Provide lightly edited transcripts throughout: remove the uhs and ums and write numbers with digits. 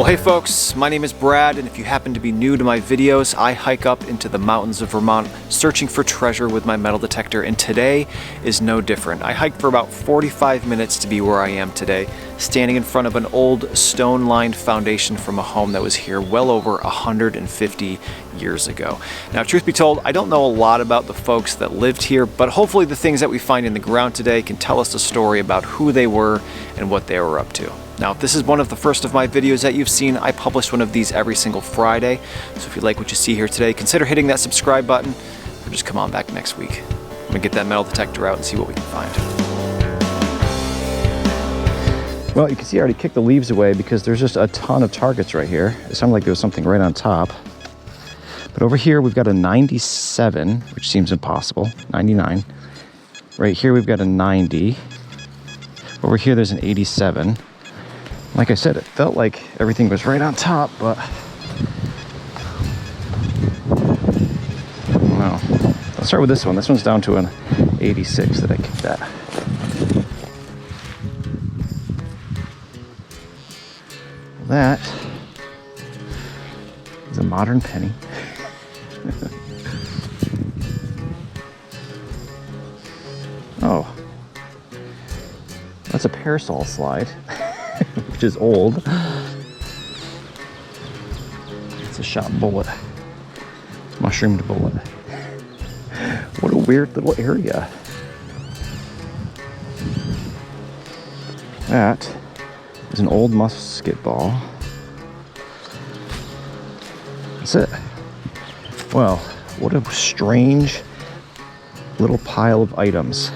Well, hey folks, my name is Brad, and if you happen to be new to my videos, I hike up into the mountains of Vermont searching for treasure with my metal detector, and today is no different. I hiked for about 45 minutes to be where I am today, standing in front of an old stone-lined foundation from a home that was here well over 150 years ago. Now, truth be told, I don't know a lot about the folks that lived here, but hopefully the things that we find in the ground today can tell us a story about who they were and what they were up to. Now, if this is one of the first of my videos that you've seen, I publish one of these every single Friday. So if you like what you see here today, consider hitting that subscribe button or just come on back next week. I'm gonna get that metal detector out and see what we can find. Well, you can see I already kicked the leaves away because there's just a ton of targets right here. It sounded like there was something right on top. But over here we've got a 97, which seems impossible, 99. Right here we've got a 90. Over here there's an 87. Like I said, it felt like everything was right on top, but I don't know. Let's start with this one. This one's down to an 86 that I kicked at. That is a modern penny. Oh, that's a parasol slide. Which is old. It's a shot bullet. Mushroomed bullet. What a weird little area. That is an old musket ball. That's it. Well, what a strange little pile of items.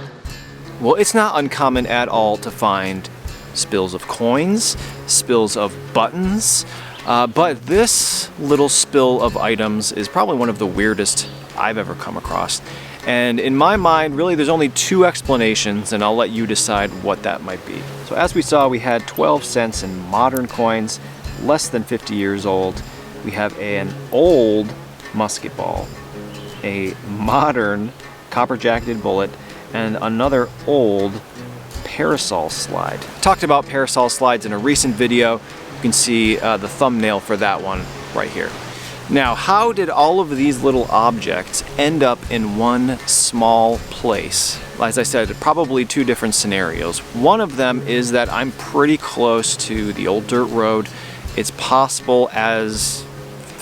Well, it's not uncommon at all to find spills of coins, spills of buttons, but this little spill of items is probably one of the weirdest I've ever come across. And in my mind, really there's only two explanations, and I'll let you decide what that might be. So as we saw, we had 12 cents in modern coins, less than 50 years old. We have an old musket ball, a modern copper-jacketed bullet, and another old parasol slide. Talked about parasol slides in a recent video. You can see the thumbnail for that one right here. Now, how did all of these little objects end up in one small place? As I said, probably two different scenarios. One of them is that I'm pretty close to the old dirt road. It's possible as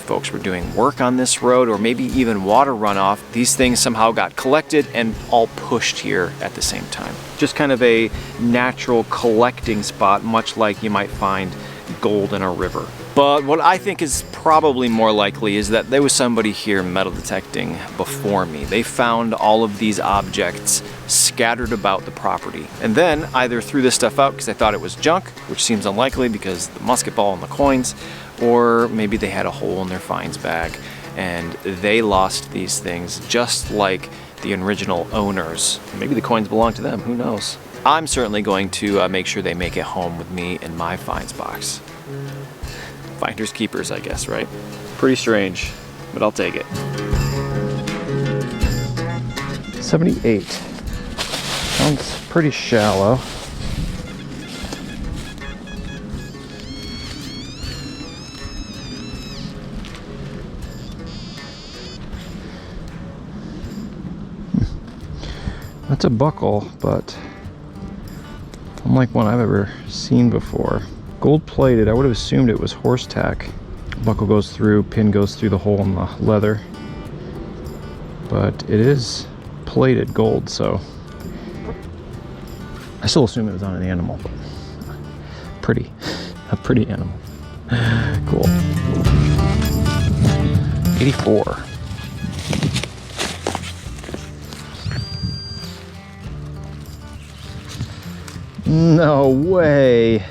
folks were doing work on this road, or maybe even water runoff, these things somehow got collected and all pushed here at the same time. Just kind of a natural collecting spot, much like you might find gold in a river. But what I think is probably more likely is that there was somebody here metal detecting before me. They found all of these objects scattered about the property, and then either threw this stuff out because they thought it was junk, which seems unlikely because the musket ball and the coins, or maybe they had a hole in their finds bag and they lost these things just like the original owners. Maybe the coins belong to them, who knows? I'm certainly going to make sure they make it home with me in my finds box. Finders keepers, I guess, right? Pretty strange, but I'll take it. 78. Sounds pretty shallow. That's a buckle, but unlike one I've ever seen before. Gold plated, I would have assumed it was horse tack. Buckle goes through, pin goes through the hole in the leather. But it is plated gold, so I still assume it was on an animal. Pretty, a pretty animal. Cool. 84. No way.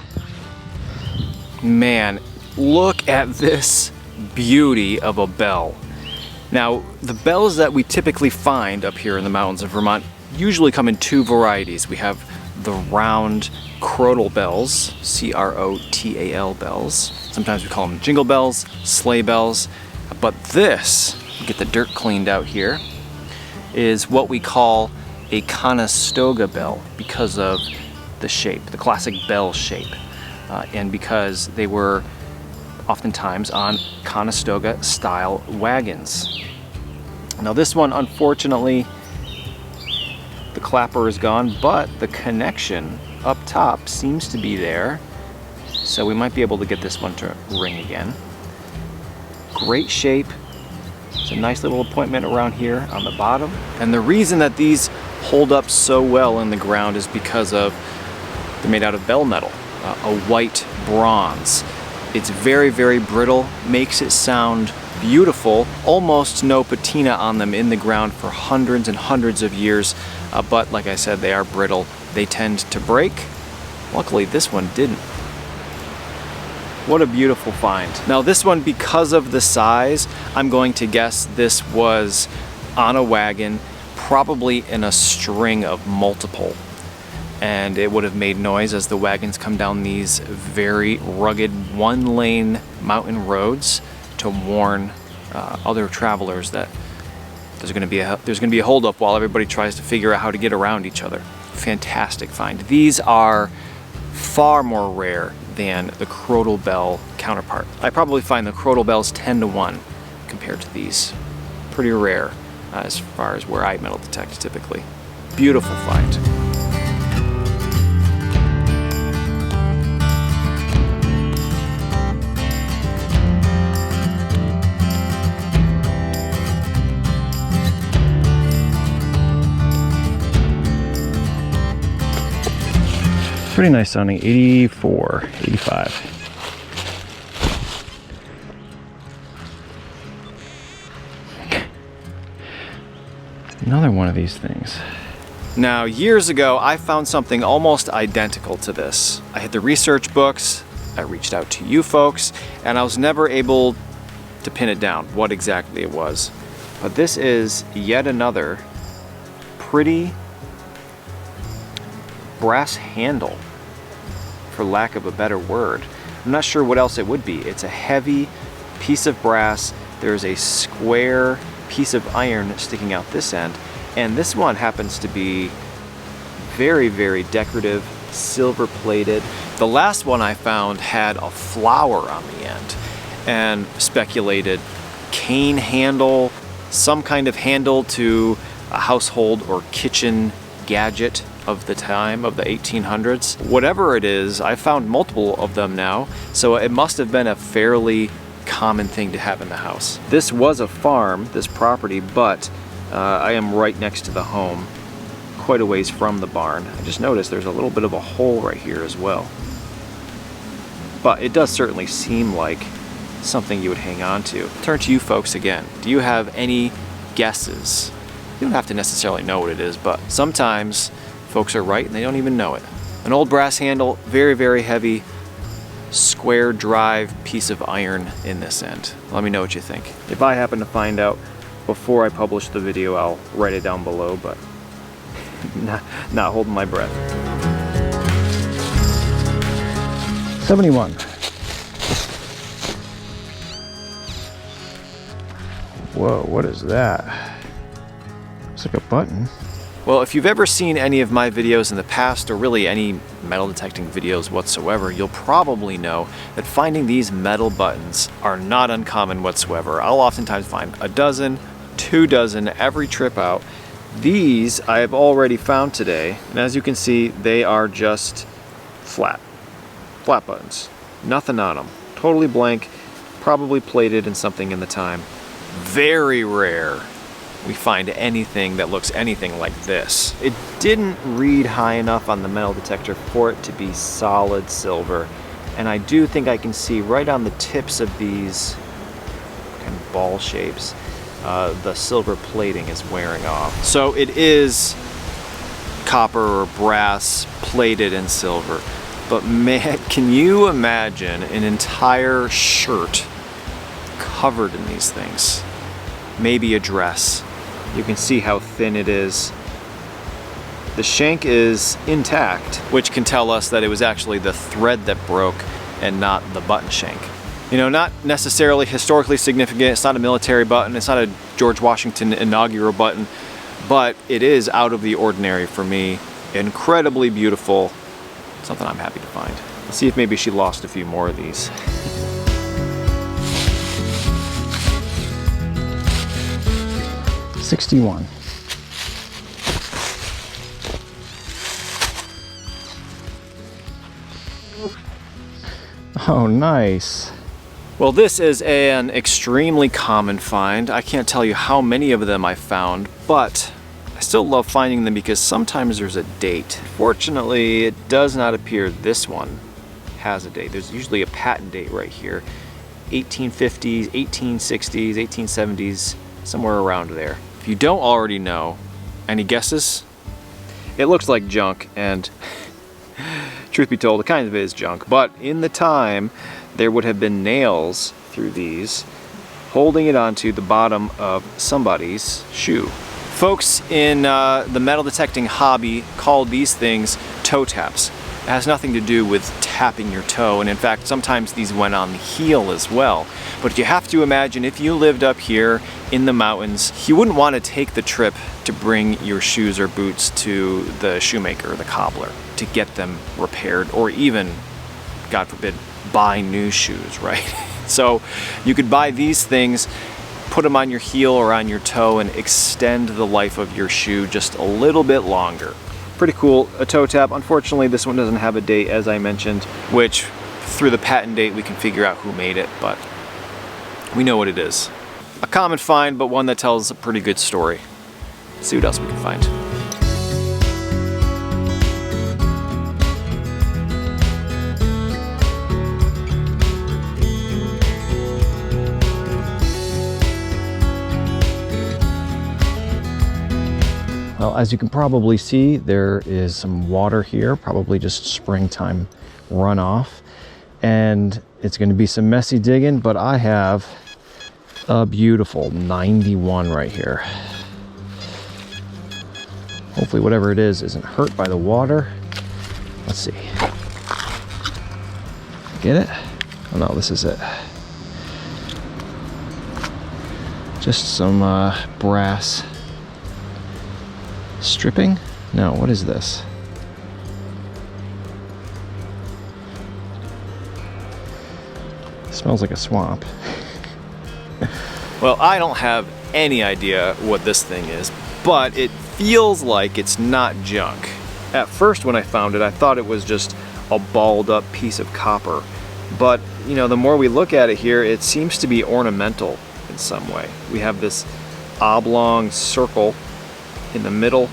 Man, look at this beauty of a bell. Now, the bells that we typically find up here in the mountains of Vermont usually come in two varieties. We have the round crotal bells, C-R-O-T-A-L bells. Sometimes we call them jingle bells, sleigh bells. But this, get the dirt cleaned out here, is what we call a Conestoga bell because of the shape, the classic bell shape. And because they were oftentimes on Conestoga style wagons. Now this one, unfortunately, the clapper is gone, but the connection up top seems to be there. So we might be able to get this one to ring again. Great shape. It's a nice little appointment around here on the bottom. And the reason that these hold up so well in the ground is because of they're made out of bell metal, a white bronze. It's very, very brittle, makes it sound beautiful, almost no patina on them in the ground for hundreds and hundreds of years. But like I said, they are brittle. They tend to break. Luckily, this one didn't. What a beautiful find. Now this one, because of the size, I'm going to guess this was on a wagon, probably in a string of multiple. And it would have made noise as the wagons come down these very rugged one-lane mountain roads to warn other travelers that there's going to be a holdup while everybody tries to figure out how to get around each other. Fantastic find. These are far more rare than the Crotal Bell counterpart. I probably find the Crotal Bells 10 to 1 compared to these. Pretty rare as far as where I metal detect typically. Beautiful find. Pretty nice sounding, 84, 85. Another one of these things. Now, years ago, I found something almost identical to this. I had the research books, I reached out to you folks, and I was never able to pin it down, what exactly it was. But this is yet another pretty brass handle, for lack of a better word. I'm not sure what else it would be. It's a heavy piece of brass. There's a square piece of iron sticking out this end, and this one happens to be very, very decorative, silver plated. The last one I found had a flower on the end and speculated cane handle, some kind of handle to a household or kitchen gadget of the time, of the 1800s. Whatever it is, I found multiple of them now, so it must have been a fairly common thing to have in the house. This was a farm, this property, but I am right next to the home, quite a ways from the barn. I just noticed there's a little bit of a hole right here as well. But it does certainly seem like something you would hang on to. Turn to you folks again. Do you have any guesses? You don't have to necessarily know what it is, but sometimes folks are right and they don't even know it. An old brass handle, very, very heavy, square drive piece of iron in this end. Let me know what you think. If I happen to find out before I publish the video, I'll write it down below, but not holding my breath. 71. Whoa, what is that? It's like a button. Well, if you've ever seen any of my videos in the past, or really any metal detecting videos whatsoever, you'll probably know that finding these metal buttons are not uncommon whatsoever. I'll oftentimes find a dozen, 2 dozen every trip out. These I have already found today, and as you can see, they are just flat buttons. Nothing on them. Totally blank, probably plated in something in the time. Very rare we find anything that looks anything like this. It didn't read high enough on the metal detector for it to be solid silver, and I do think I can see right on the tips of these kind of ball shapes, the silver plating is wearing off. So it is copper or brass plated in silver, but man, can you imagine an entire shirt covered in these things? Maybe a dress. You can see how thin it is. The shank is intact, which can tell us that it was actually the thread that broke and not the button shank. You know, not necessarily historically significant. It's not a military button. It's not a George Washington inaugural button, but it is out of the ordinary for me. Incredibly beautiful. Something I'm happy to find. Let's see if maybe she lost a few more of these. 61. Oh, nice. Well, this is an extremely common find. I can't tell you how many of them I found, but I still love finding them because sometimes there's a date. Fortunately, it does not appear this one has a date. There's usually a patent date right here. 1850s, 1860s, 1870s, somewhere around there. If you don't already know, any guesses? It looks like junk, and truth be told, it kind of is junk, but in the time, there would have been nails through these, holding it onto the bottom of somebody's shoe. Folks in the metal detecting hobby call these things toe taps. It has nothing to do with tapping your toe, and in fact, sometimes these went on the heel as well. But you have to imagine if you lived up here in the mountains, you wouldn't want to take the trip to bring your shoes or boots to the shoemaker or the cobbler to get them repaired, or even, God forbid, buy new shoes, right? So you could buy these things, put them on your heel or on your toe, and extend the life of your shoe just a little bit longer. Pretty cool. A toe tap. Unfortunately, this one doesn't have a date, as I mentioned, which through the patent date we can figure out who made it, but we know what it is. A common find, but one that tells a pretty good story. Let's see what else we can find. Well, as you can probably see, there is some water here, probably just springtime runoff. And it's going to be some messy digging, but I have a beautiful 91 right here. Hopefully whatever it is isn't hurt by the water. Let's see. Get it? Oh no, this is it. Just some brass stripping? No, what is this? It smells like a swamp. Well, I don't have any idea what this thing is, but it feels like it's not junk. At first when I found it, I thought it was just a balled up piece of copper. But, you know, the more we look at it here, it seems to be ornamental in some way. We have this oblong circle in the middle,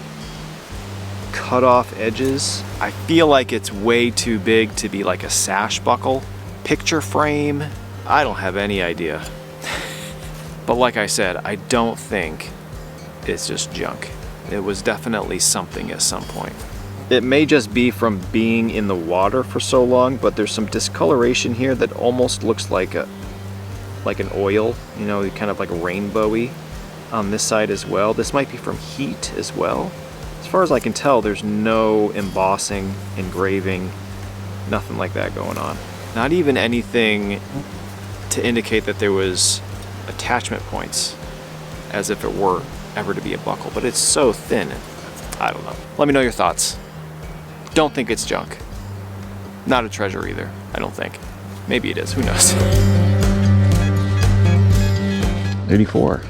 cut off edges. I feel like it's way too big to be like a sash buckle, picture frame. I don't have any idea. But like I said, I don't think it's just junk. It was definitely something at some point. It may just be from being in the water for so long, but there's some discoloration here that almost looks like an oil, you know, kind of like rainbowy on this side as well. This might be from heat as well. As far as I can tell, there's no embossing, engraving, nothing like that going on. Not even anything to indicate that there was attachment points, as if it were ever to be a buckle, but it's so thin. I don't know. Let me know your thoughts. Don't think it's junk. Not a treasure either, I don't think. Maybe it is, who knows? 84.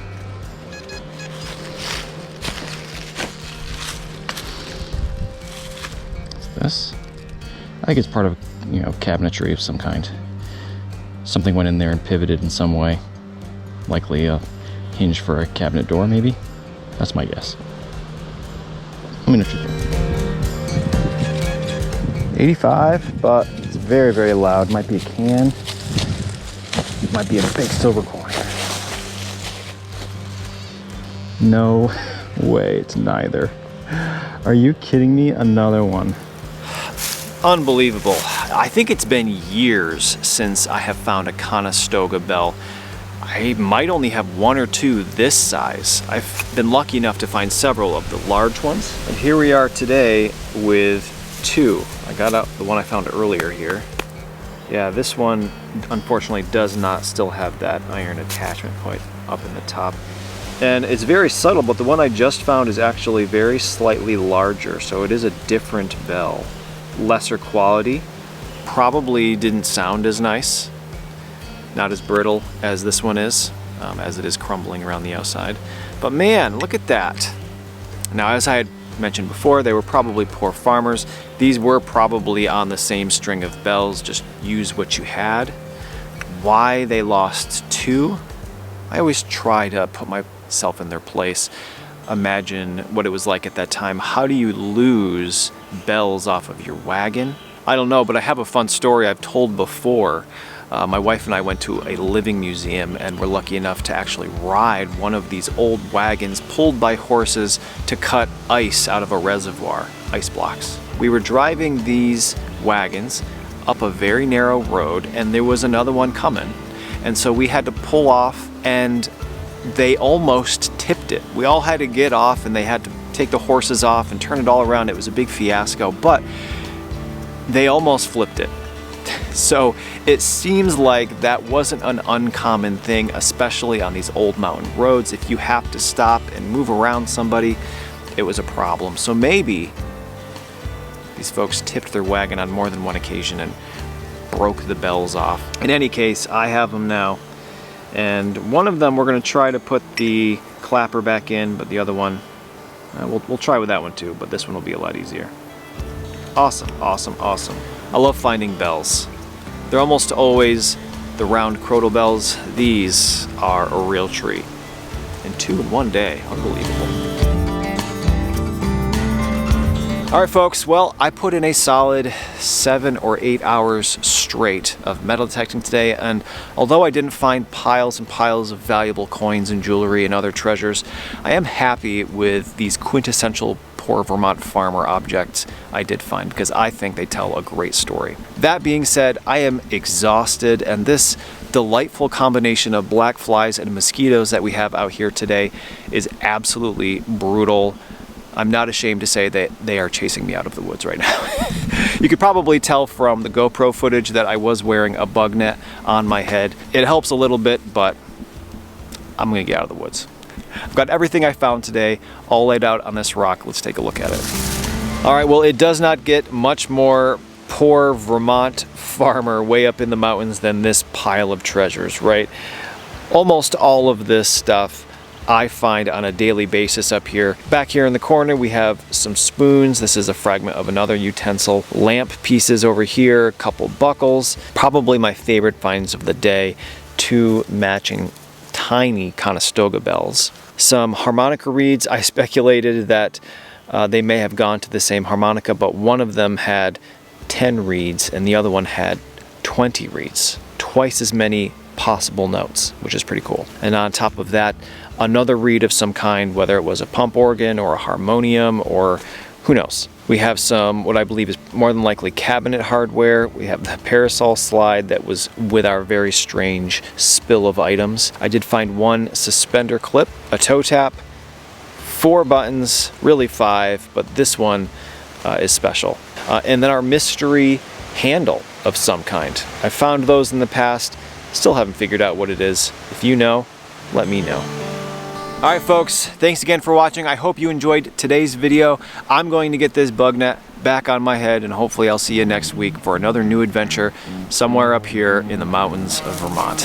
This? I think it's part of, you know, cabinetry of some kind. Something went in there and pivoted in some way. Likely a hinge for a cabinet door, maybe? That's my guess. Let me know what you think. 85, but it's very, very loud. Might be a can. It might be a big silver coin. No way, it's neither. Are you kidding me? Another one. Unbelievable. I think it's been years since I have found a Conestoga bell. I might only have one or two this size. I've been lucky enough to find several of the large ones. And here we are today with two. I got out the one I found earlier here. Yeah, this one unfortunately does not still have that iron attachment point up in the top. And it's very subtle, but the one I just found is actually very slightly larger, so it is a different bell. Lesser quality, probably didn't sound as nice, not as brittle as this one is. as it is crumbling around the outside. But man, look at that. Now, as I had mentioned before, they were probably poor farmers. These were probably on the same string of bells, just use what you had. Why they lost 2? I always try to put myself in their place, imagine what it was like at that time. How do you lose bells off of your wagon? I don't know, but I have a fun story I've told before. My wife and I went to a living museum and were lucky enough to actually ride one of these old wagons pulled by horses to cut ice out of a reservoir, ice blocks. We were driving these wagons up a very narrow road, and there was another one coming. And so we had to pull off, and they almost tipped it. We all had to get off, and they had to take the horses off and turn it all around. It was a big fiasco, but they almost flipped it. So it seems like that wasn't an uncommon thing, especially on these old mountain roads. If you have to stop and move around somebody, it was a problem. So maybe these folks tipped their wagon on more than one occasion and broke the bells off. In any case, I have them now. And one of them we're going to try to put the clapper back in, but the other one, we'll try with that one too, but this one will be a lot easier. Awesome, awesome, awesome. I love finding bells. They're almost always the round crotal bells. These are a real treat. And 2 in one day, unbelievable. All right, folks, well, I put in a solid 7 or 8 hours straight of metal detecting today, and although I didn't find piles and piles of valuable coins and jewelry and other treasures, I am happy with these quintessential poor Vermont farmer objects I did find, because I think they tell a great story. That being said, I am exhausted, and this delightful combination of black flies and mosquitoes that we have out here today is absolutely brutal. I'm not ashamed to say that they are chasing me out of the woods right now. You could probably tell from the GoPro footage that I was wearing a bug net on my head. It helps a little bit, but I'm gonna get out of the woods. I've got everything I found today all laid out on this rock. Let's take a look at it. All right, well, it does not get much more poor Vermont farmer way up in the mountains than this pile of treasures, right? Almost all of this stuff I find on a daily basis up here. Back here in the corner, we have some spoons. This is a fragment of another utensil. Lamp pieces over here, a couple buckles. Probably my favorite finds of the day, 2 matching tiny Conestoga bells. Some harmonica reeds. I speculated that they may have gone to the same harmonica, but one of them had 10 reeds and the other one had 20 reeds. Twice as many possible notes, which is pretty cool. And on top of that, another reed of some kind, whether it was a pump organ or a harmonium or who knows. We have some, what I believe is more than likely cabinet hardware. We have the parasol slide that was with our very strange spill of items. I did find 1 suspender clip, a toe tap, 4 buttons, really 5, but this one is special. And then our mystery handle of some kind. I found those in the past, still haven't figured out what it is. If you know, let me know. All right, folks, thanks again for watching. I hope you enjoyed today's video. I'm going to get this bug net back on my head, and hopefully I'll see you next week for another new adventure somewhere up here in the mountains of Vermont.